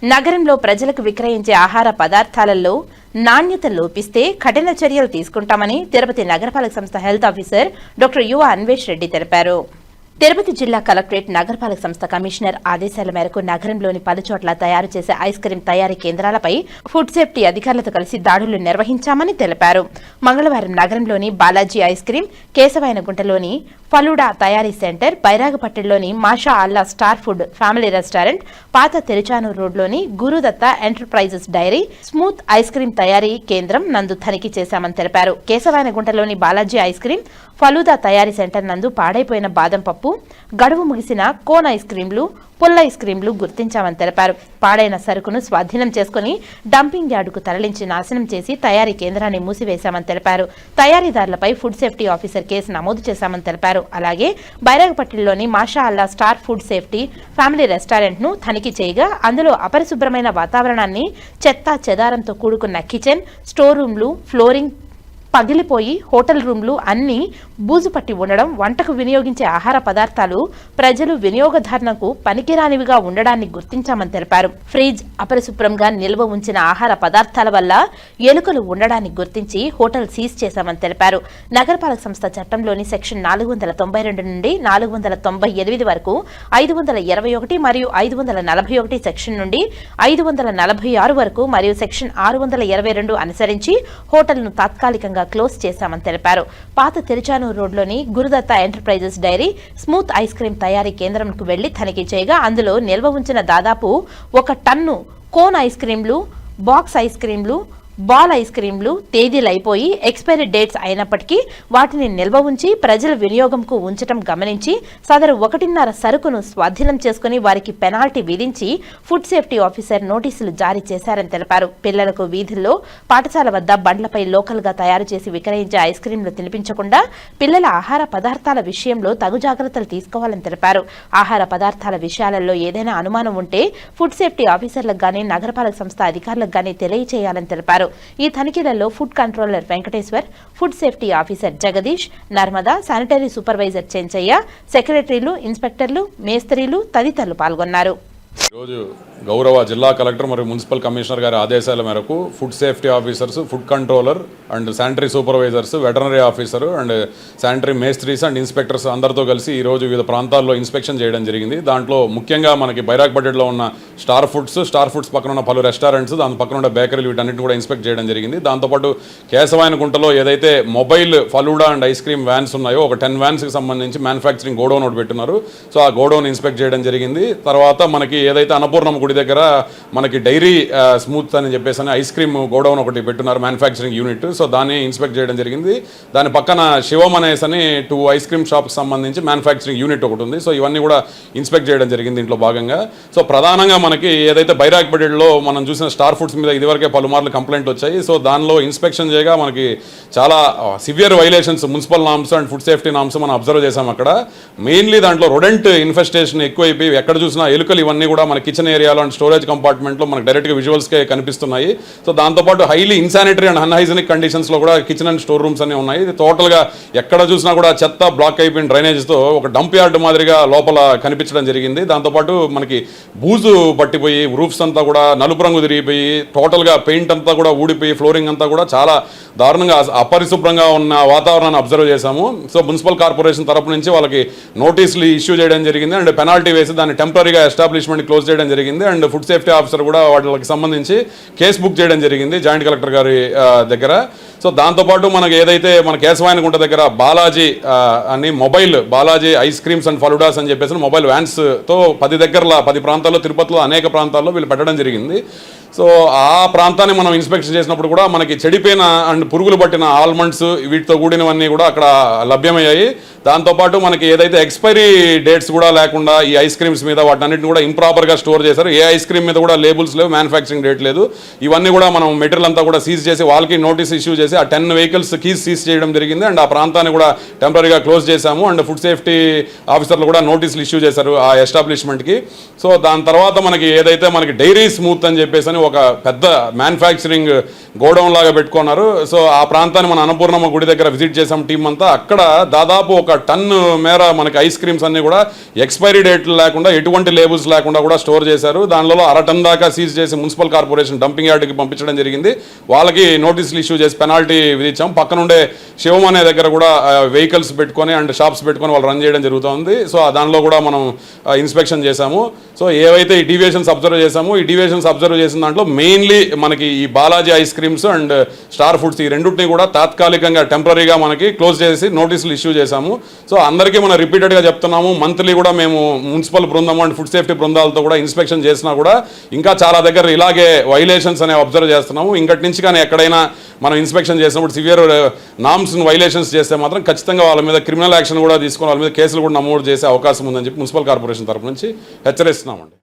నగరంలో ప్రజలకు విక్రయించే ఆహార పదార్థాలలో నాణ్యత లోపిస్తే కఠిన చర్యలు తీసుకుంటామని తిరుపతి నగరపాలక సంస్థ హెల్త్ ఆఫీసర్ డాక్టర్ యువ అన్వేష్ రెడ్డి తెలిపారు. తిరుపతి జిల్లా కలెక్టరేట్ నగరపాలక సంస్థ కమిషనర్ ఆదేశాల మేరకు నగరంలోని పలుచోట్ల తయారు చేసే ఐస్ క్రీం తయారీ కేంద్రాలపై ఫుడ్ సేఫ్టీ అధికారులతో కలిసి దాడులు నిర్వహించామని తెలిపారు. మంగళవారం నగరంలోని బాలాజీ ఐస్ క్రీం, కేశవాయనగుంటలోని ఫలూడా తయారీ సెంటర్, బైరాగపట్టణంలోని Masha Allah star food family restaurant, పాత తెరుచానూరు రోడ్లోని Gurudatta enterprises dairy, smooth ice cream తయారీ కేంద్రం నందు తనిఖీ చేశామని తెలిపారు. కేశవాయనగుంటలోని బాలాజీ ఐస్ క్రీం, ఫలూదా తయారీ సెంటర్ నందు పాడైపోయిన బాదం పప్పు, గడువు ముగిసిన కోన్ ఐస్ క్రీంలు, పుల్ల ఐస్ క్రీంలు గుర్తించామని తెలిపారు. పాడైన సరుకును స్వాధీనం చేసుకుని డంపింగ్ యార్డుకు తరలించి నాశనం చేసి తయారీ కేంద్రాన్ని మూసివేశామని తెలిపారు. తయారీదారులపై ఫుడ్ సేఫ్టీ ఆఫీసర్ కేసు నమోదు చేశామని తెలిపారు. అలాగే బైరాగపట్టిలోని Masha Allah star food safety family restaurant ను తనిఖీ చేయగా అందులో అపరిశుభ్రమైన వాతావరణాన్ని, చెత్త చెదారంతో కూడుకున్న కిచెన్, స్టోర్ రూమ్లు, ఫ్లోరింగ్ పగిలిపోయి హోటల్ రూమ్లు అన్నీ బూజు పట్టి ఉండడం, వంటకు వినియోగించే ఆహార పదార్థాలు ప్రజలు వినియోగదారులకు పనికిరానివిగా ఉండడాన్ని గుర్తించామని తెలిపారు. ఫ్రిడ్జ్ అపరిశుభ్రంగా నిల్వ ఉంచిన ఆహార పదార్థాల వల్ల ఎలుకలు ఉండడాన్ని గుర్తించి హోటల్ సీజ్ చేశామని తెలిపారు. నగరపాలక సంస్థ చట్టంలోని సెక్షన్ 492 నుండి 498 వరకు 521 మరియు 541 సెక్షన్ నుండి 546 వరకు మరియు సెక్షన్ 622 అనుసరించి హోటల్ను తాత్కాలికంగా క్లోజ్ చేశామని తెలిపారు. పాత తెరుచానూరు రోడ్లోని Gurudatta enterprises dairy, smooth ice cream తయారీ కేంద్రంకు వెళ్లి తనిఖీ చేయగా అందులో నిల్వ ఉంచిన దాదాపు 1 టన్ను కోన్ ఐస్ క్రీంలు, బాక్స్ ఐస్ క్రీంలు, బాల్ ఐస్ క్రీంలు తేదీలు అయిపోయి ఎక్స్పైరీ డేట్స్ అయినప్పటికీ వాటిని నిల్వ ఉంచి ప్రజల వినియోగంకు ఉంచడం గమనించి సదరు 1.5 సరుకును స్వాధీనం చేసుకుని వారికి పెనాల్టీ విధించి ఫుడ్ సేఫ్టీ ఆఫీసర్ నోటీసులు జారీ చేశారని తెలిపారు. పిల్లలకు వీధుల్లో, పాఠశాల వద్ద బండ్లపై లోకల్ గా తయారు చేసి విక్రయించే ఐస్ క్రీంలు తినిపించకుండా పిల్లల ఆహార పదార్థాల విషయంలో తగు జాగ్రత్తలు తీసుకోవాలని తెలిపారు. ఆహార పదార్థాల విషయాలలో ఏదైనా అనుమానం ఉంటే ఫుడ్ సేఫ్టీ ఆఫీసర్లకు గానీ నగరపాలక సంస్థ అధికారులకు గానీ తెలియచేయాలని తెలిపారు. ఈ తనిఖీలలో food controller Venkateshwar, food safety officer Jagadish, Narmada, sanitary supervisor Chenchaiah, సెక్రటరీలు, ఇన్స్పెక్టర్లు, మేస్త్రీలు తదితరులు పాల్గొన్నారు. ఈరోజు గౌరవ జిల్లా కలెక్టర్ మరియు మున్సిపల్ కమిషనర్ గారి ఆదేశాల మేరకు food safety officers, food controller and sanitary supervisors, veterinary officer and sanitary మేస్త్రీస్ అండ్ ఇన్స్పెక్టర్స్ అందరితో కలిసి ఈరోజు వివిధ ప్రాంతాల్లో ఇన్స్పెక్షన్ చేయడం జరిగింది. దాంట్లో ముఖ్యంగా మనకి బైరాగ్పేటలో ఉన్న స్టార్ ఫుడ్స్ పక్కన ఉన్న పలు రెస్టారెంట్స్, దాని పక్కన ఉన్న బేకరీలు వీటన్నిటిని కూడా ఇన్స్పెక్ట్ చేయడం జరిగింది. దాంతోపాటు కేశవాయనగుంటలో ఏదైతే mobile falooda and ice cream vans ఉన్నాయో ఒక 10 వ్యాన్స్కి సంబంధించి మ్యానుఫ్యాక్చరింగ్ గోడౌన్ ఒకటి పెట్టున్నారు. సో ఆ గోడౌన్ ఇన్స్పెక్ట్ చేయడం జరిగింది. తర్వాత మనకి ఏదైతే అన్నపూర్ణమ్మ గుడి దగ్గర మనకి డైరీ స్మూత్ అని చెప్పేసి ఐస్ క్రీమ్ గోడౌన్ ఒకటి పెట్టున్నారు, మ్యానుఫ్యాక్చరింగ్ యూనిట్. సో దాన్ని ఇన్స్పెక్ట్ చేయడం జరిగింది. దాని పక్కన శివం అనేసి అని 2 ఐస్ క్రీమ్ షాప్కి సంబంధించి మ్యానుఫ్యాక్చరింగ్ యూనిట్ ఒకటి ఉంది. సో ఇవన్నీ కూడా ఇన్స్పెక్ట్ చేయడం జరిగింది దీంట్లో భాగంగా. సో ప్రధానంగా మనకి ఏదైతే బైరాగ్పేటలో మనం చూసిన స్టార్ ఫుడ్స్ మీద ఇదివరకే పలుమార్లు కంప్లైంట్ వచ్చాయి. సో దానిలో ఇన్స్పెక్షన్ చేయగా మనకి చాలా severe violations, municipal norms and food safety norms మనం అబ్జర్వ్ చేసాం. అక్కడ మెయిన్లీ దాంట్లో రొడెంట్ ఇన్ఫెస్టేషన్ ఎక్కువైపోయి ఎక్కడ చూసినా ఎలుకలు ఇవన్నీ కూడా మన కిచెన్ ఏరియాలో అండ్ స్టోరేజ్ కంపార్ట్మెంట్లో మనకు డైరెక్ట్గా విజువల్స్కే కనిపిస్తున్నాయి. సో దాంతోపాటు హైలీ ఇన్సానిటరీ అండ్ అన్హైజెనిక్ కండిషన్స్లో కూడా కిచెన్ అండ్ స్టోర్ రూమ్స్ అన్నీ ఉన్నాయి. ఇది టోటల్గా ఎక్కడ చూసినా కూడా చెత్త బ్లాక్ అయిపోయిన డ్రైనేజ్తో ఒక డంప్ యార్డ్ మాదిరిగా లోపల కనిపించడం జరిగింది. దాంతోపాటు మనకి బూజు పట్టిపోయి రూఫ్స్ అంతా కూడా నలుపు రంగు తిరిగిపోయి టోటల్గా పెయింట్ అంతా కూడా ఊడిపోయి ఫ్లోరింగ్ అంతా కూడా చాలా దారుణంగా అపరిశుభ్రంగా ఉన్న వాతావరణాన్ని అబ్జర్వ్ చేశాము. సో మున్సిపల్ కార్పొరేషన్ తరపు నుంచి వాళ్ళకి నోటీసులు ఇష్యూ చేయడం జరిగింది అండ్ పెనాల్టీ వేసి దాన్ని టెంపరీగా ఎస్టాబ్లిష్మెంట్ క్లోజ్ చేయడం జరిగింది. అండ్ ఫుడ్ సేఫ్టీ ఆఫీసర్ కూడా వాళ్ళకి సంబంధించి కేసు బుక్ చేయడం జరిగింది జాయింట్ కలెక్టర్ గారి దగ్గర. సో దాంతోపాటు మనకి ఏదైతే మన కేశవాయనగుంట దగ్గర బాలాజీ అని mobile Balaji ice creams and faloodas అని చెప్పేసి మొబైల్ వ్యాన్స్తో 10 ప్రాంతాల్లో, తిరుపతిలో అనేక ప్రాంతాల్లో వీళ్ళు పెట్టడం జరిగింది. సో ఆ ప్రాంతాన్ని మనం ఇన్స్పెక్షన్ చేసినప్పుడు కూడా మనకి చెడిపోయిన అండ్ పురుగులు పట్టిన ఆల్మండ్స్ వీటితో కూడినవన్నీ కూడా అక్కడ లభ్యమయ్యాయి. దాంతోపాటు మనకి ఏదైతే ఎక్స్పైరీ డేట్స్ కూడా లేకుండా ఈ ఐస్ క్రీమ్స్ మీద వాటన్నిటిని కూడా ఇంప్రాపర్గా స్టోర్ చేశారు. ఏ ఐస్ క్రీమ్ మీద కూడా లేబుల్స్ లేవు, మ్యానుఫ్యాక్చరింగ్ డేట్ లేదు. ఇవన్నీ కూడా మనం మెటీరియల్ అంతా కూడా సీజ్ చేసి వాళ్ళకి నోటీస్ ఇష్యూ చేసి చేసి ఆ 10 వెహికల్స్ కీస్ సీజ్ చేయడం జరిగింది అండ్ ఆ ప్రాంతాన్ని కూడా టెంపరీగా క్లోజ్ చేశాము అండ్ ఫుడ్ సేఫ్టీ ఆఫీసర్లు కూడా నోటీసులు ఇష్యూ చేశారు ఆ ఎస్టాబ్లిష్మెంట్కి. సో దాని తర్వాత మనకి ఏదైతే మనకి డైరీ స్మూత్ అని చెప్పేసి అని ఒక పెద్ద మ్యానుఫ్యాక్చరింగ్ గోడౌన్ లాగా పెట్టుకున్నారు. సో ఆ ప్రాంతాన్ని మన అన్నపూర్ణమ్మ గుడి దగ్గర విజిట్ చేసాం టీం అంతా. అక్కడ దాదాపు 1 టన్ను మేర మనకి ఐస్ క్రీమ్స్ అన్ని కూడా ఎక్స్పైరీ డేట్లు లేకుండా ఎటువంటి లేబుల్స్ లేకుండా కూడా స్టోర్ చేశారు. దానిలో 1/2 టన్ దాకా సీజ్ చేసి మున్సిపల్ కార్పొరేషన్ డంపింగ్ యార్డ్కి పంపించడం జరిగింది. వాళ్ళకి నోటీసులు ఇష్యూ చేసి పెనాల్టీ విధించాం. పక్కనుండే శివం అనే దగ్గర కూడా వెహికల్స్ పెట్టుకొని అండ్ షాప్స్ పెట్టుకొని వాళ్ళు రన్ చేయడం జరుగుతుంది. సో దానిలో కూడా మనం ఇన్స్పెక్షన్ చేశాము. సో ఏవైతే ఈ డీవియేషన్స్ అబ్జర్వ్ చేశామో ఈ డీవియేషన్స్ అబ్జర్వ్ చేసిన దాంట్లో మెయిన్లీ మనకి ఈ Balaji ice creams and star foods ఈ రెండింటిని కూడా తాత్కాలికంగా టెంపరీగా మనకి క్లోజ్ చేసి నోటీసులు ఇష్యూ చేశాము. సో అందరికీ మనం రిపీటెడ్గా చెప్తున్నాము, మంత్లీ కూడా మేము మున్సిపల్ బృందం అండ్ ఫుడ్ సేఫ్టీ బృందాలతో కూడా ఇన్స్పెక్షన్ చేసినా కూడా ఇంకా చాలా దగ్గర ఇలాగే వైలేషన్స్ అనేవి అబ్జర్వ్ చేస్తున్నాము. ఇంకటి నుంచి కానీ ఎక్కడైనా మనం ఇన్స్పెక్షన్ చేసినప్పుడు సివియర్ నామ్స్ని వైలేషన్స్ చేస్తే మాత్రం ఖచ్చితంగా వాళ్ళ మీద క్రిమినల్ యాక్షన్ కూడా తీసుకొని వాళ్ళ మీద కేసులు కూడా నమోదు చేసే అవకాశం ఉందని చెప్పి మున్సిపల్ కార్పొరేషన్ తరపు నుంచి హెచ్చరిస్తున్నామండి.